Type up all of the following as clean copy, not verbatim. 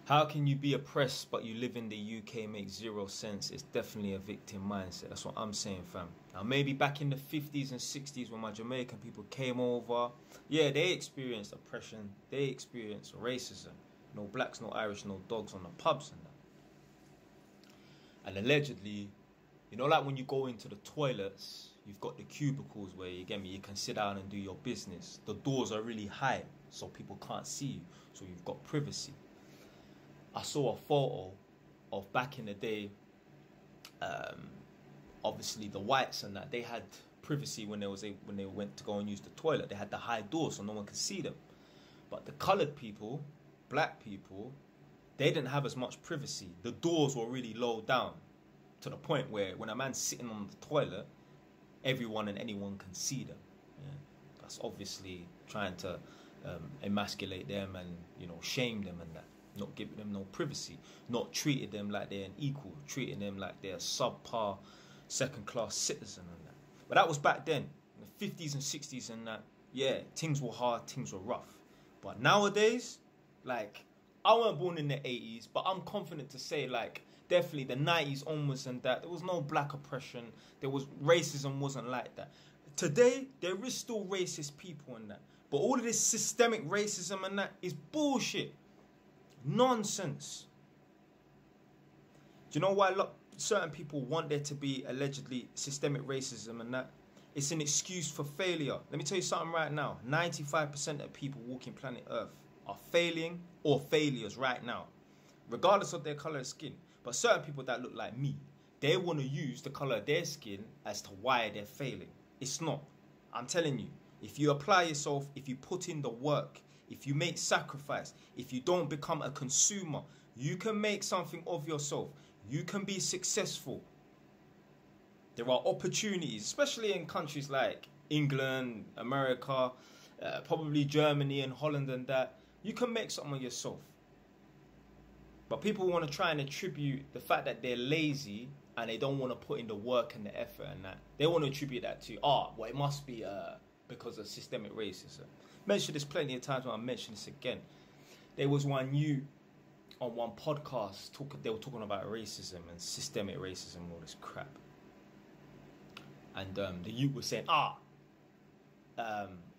How can you be oppressed but you live in the UK? Makes zero sense. It's definitely a victim mindset. That's what I'm saying, fam. Now, maybe back in the 50s and 60s when my Jamaican people came over, yeah, they experienced oppression. They experienced racism. No blacks, no Irish, no dogs on the pubs and that. And allegedly, you know, like when you go into the toilets, you've got the cubicles where you can sit down and do your business. The doors are really high, so people can't see you. So you've got privacy. I saw a photo of back in the day. Obviously, the whites and that, they had privacy when they went to go and use the toilet. They had the high doors so no one could see them. But the coloured people, black people, they didn't have as much privacy. The doors were really low down to the point where when a man's sitting on the toilet, everyone and anyone can see them. Yeah? That's obviously trying to emasculate them and, you know, shame them and that. Not giving them no privacy. Not treating them like they're an equal. Treating them like they're a subpar, second-class citizen and that. But that was back then, in the 50s and 60s and that. Yeah, things were hard, things were rough. But nowadays, like, I wasn't born in the 80s, but I'm confident to say, like, definitely the 90s onwards and that, there was no black oppression. Racism wasn't like that. Today, there is still racist people and that. But all of this systemic racism and that is bullshit. Nonsense. Do you know why certain people want there to be allegedly systemic racism and that? It's an excuse for failure. Let me tell you something right now. 95% of people walking planet Earth are failing or failures right now, regardless of their colour of skin. But certain people that look like me, they want to use the colour of their skin as to why they're failing. It's not. I'm telling you, if you apply yourself, if you put in the work, if you make sacrifice, if you don't become a consumer, you can make something of yourself. You can be successful. There are opportunities, especially in countries like England, America, probably Germany and Holland and that. You can make something of yourself. But people want to try and attribute the fact that they're lazy and they don't want to put in the work and the effort and that. They want to attribute that to, well, it must be because of systemic racism. Mentioned this plenty of times, but I'll mention this again. There was one on one podcast, they were talking about racism and systemic racism and all this crap. And the youth was saying, I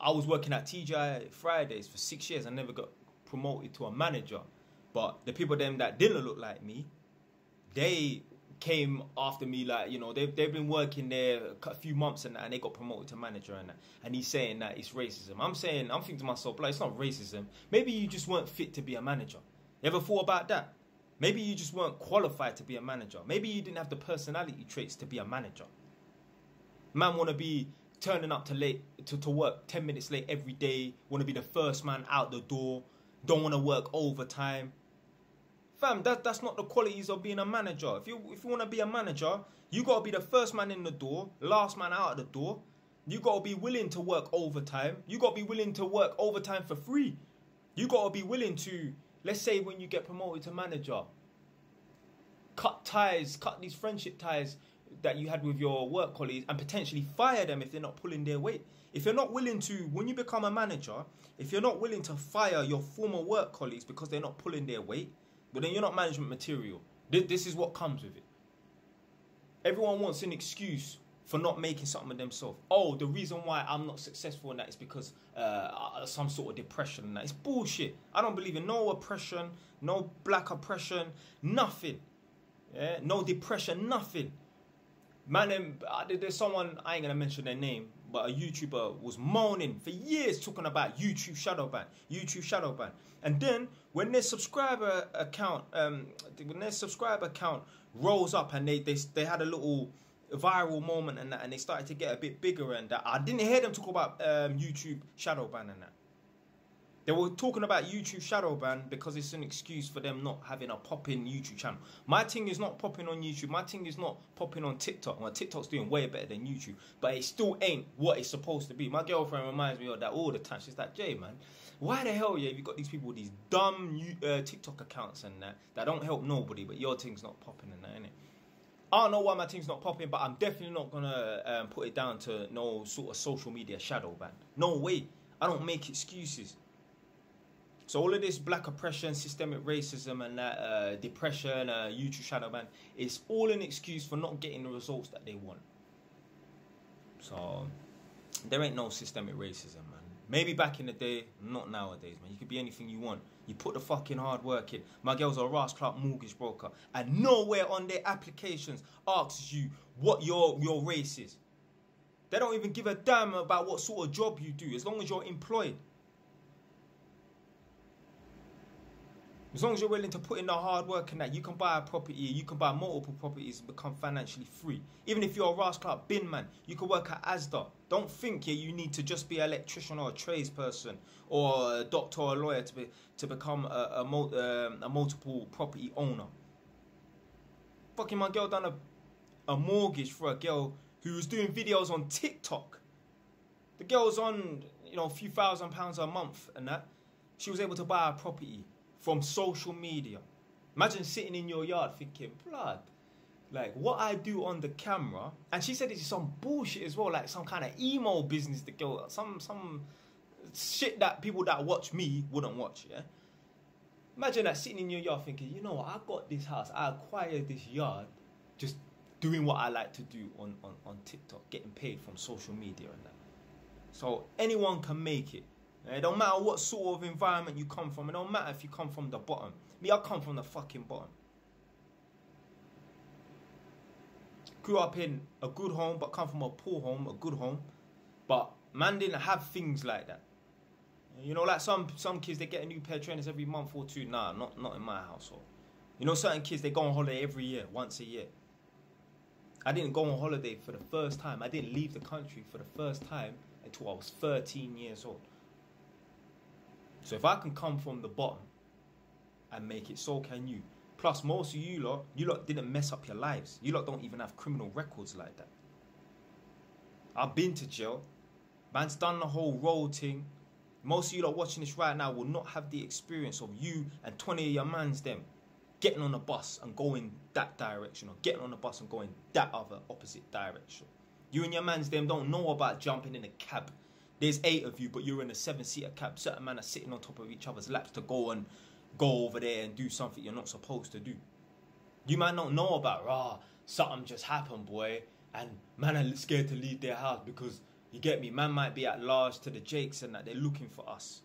was working at TGI Fridays for 6 years. I never got promoted to a manager. But the people them that didn't look like me, they came after me, like, you know, they've been working there a few months and they got promoted to manager and that. And he's saying that it's racism. I'm thinking to myself, like, it's not racism. Maybe you just weren't fit to be a manager. You ever thought about that? Maybe you just weren't qualified to be a manager. Maybe you didn't have the personality traits to be a manager. Man want to be turning up to work 10 minutes late every day. Want to be the first man out the door. Don't want to work overtime. Fam, that's not the qualities of being a manager. If you want to be a manager, you got to be the first man in the door, last man out of the door. You got to be willing to work overtime. You got to be willing to work overtime for free. You got to be willing to, let's say when you get promoted to manager, cut these friendship ties that you had with your work colleagues and potentially fire them if they're not pulling their weight. If you're not willing to, when you become a manager, if you're not willing to fire your former work colleagues because they're not pulling their weight, but then you're not management material. This is what comes with it. Everyone wants an excuse for not making something of themselves. Oh, the reason why I'm not successful in that is because some sort of depression and that. It's bullshit. I don't believe in no oppression, no black oppression, nothing. Yeah? No depression, nothing. Man, there's someone, I ain't going to mention their name, but a YouTuber was moaning for years talking about YouTube shadow ban. And then when their subscriber account, rose up and they had a little viral moment and that, and they started to get a bit bigger and that, I didn't hear them talk about YouTube shadow ban and that. They were talking about YouTube shadow ban because it's an excuse for them not having a popping YouTube channel. My thing is not popping on YouTube. My thing is not popping on TikTok. Well, TikTok's doing way better than YouTube, but it still ain't what it's supposed to be. My girlfriend reminds me of that all the time. She's like, Jay, man, why the hell, yeah, you got these people with these dumb TikTok accounts and that don't help nobody, but your thing's not popping and that, innit? I don't know why my thing's not popping, but I'm definitely not going to put it down to no sort of social media shadow ban. No way. I don't make excuses. So all of this black oppression, systemic racism, and that depression, YouTube shadow ban, it's all an excuse for not getting the results that they want. So there ain't no systemic racism, man. Maybe back in the day, not nowadays, man. You could be anything you want. You put the fucking hard work in. My girl's a Ross Clark mortgage broker, and nowhere on their applications asks you what your race is. They don't even give a damn about what sort of job you do, as long as you're employed. As long as you're willing to put in the hard work and that, you can buy a property, you can buy multiple properties and become financially free. Even if you're a Ross Clark bin man, you can work at Asda. Don't think you need to just be an electrician or a tradesperson or a doctor or a lawyer to become a multiple property owner. Fucking my girl done a mortgage for a girl who was doing videos on TikTok. The girl's on, a few £1,000s a month and that. She was able to buy a property from social media. Imagine sitting in your yard thinking, blood, like what I do on the camera. And she said it's some bullshit as well, like some kind of emo business, the girl, some shit that people that watch me wouldn't watch, yeah? Imagine that, sitting in your yard thinking, you know what, I got this house, I acquired this yard, just doing what I like to do on TikTok, getting paid from social media and that. So anyone can make it. It don't matter what sort of environment you come from. It don't matter if you come from the bottom. Me, I come from the fucking bottom. Grew up in a good home, but come from a poor home, a good home. But man didn't have things like that. Like some kids, they get a new pair of trainers every month or two. Nah, not in my household. Certain kids, they go on holiday every year, once a year. I didn't go on holiday for the first time. I didn't leave the country for the first time until I was 13 years old. So if I can come from the bottom and make it, so can you. Plus, most of you lot didn't mess up your lives. You lot don't even have criminal records like that. I've been to jail. Man's done the whole road thing. Most of you lot watching this right now will not have the experience of you and 20 of your mans them getting on a bus and going that direction, or getting on a bus and going that other opposite direction. You and your mans them don't know about jumping in a cab. There's 8 of you, but you're in a 7-seater cab. Certain men are sitting on top of each other's laps to go over there and do something you're not supposed to do. You might not know about, something just happened, boy, and man are scared to leave their house because, you get me, man might be at large to the Jakes and that, they're looking for us.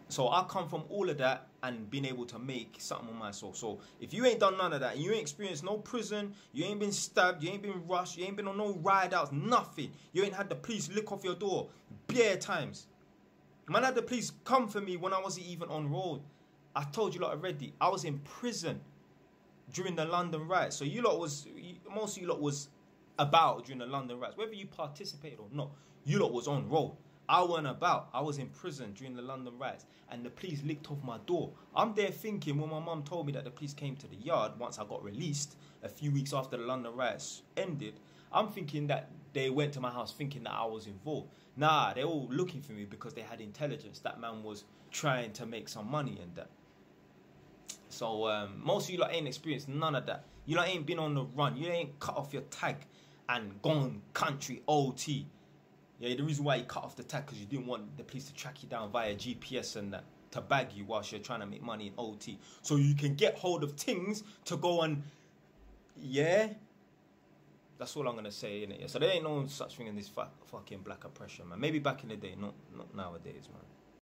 So I come from all of that and been able to make something of myself. So if you ain't done none of that, and you ain't experienced no prison, you ain't been stabbed, you ain't been rushed, you ain't been on no ride outs, nothing. You ain't had the police lick off your door bare times. Man had the police come for me when I wasn't even on road. I told you lot already, I was in prison during the London riots. So most of you lot was about during the London riots. Whether you participated or not, you lot was on road. I weren't about. I was in prison during the London riots, and the police licked off my door. I'm there thinking, when my mum told me that the police came to the yard once I got released a few weeks after the London riots ended, I'm thinking that they went to my house thinking that I was involved. Nah, they're all looking for me because they had intelligence. That man was trying to make some money and that. So most of you lot ain't experienced none of that. You lot ain't been on the run. You ain't cut off your tag and gone country OT. Yeah, the reason why you cut off the tag because you didn't want the police to track you down via GPS and that, to bag you whilst you're trying to make money in OT. So you can get hold of things to go and, yeah. That's all I'm going to say, innit? Yeah. So there ain't no such thing in this fucking black oppression, man. Maybe back in the day, not nowadays, man.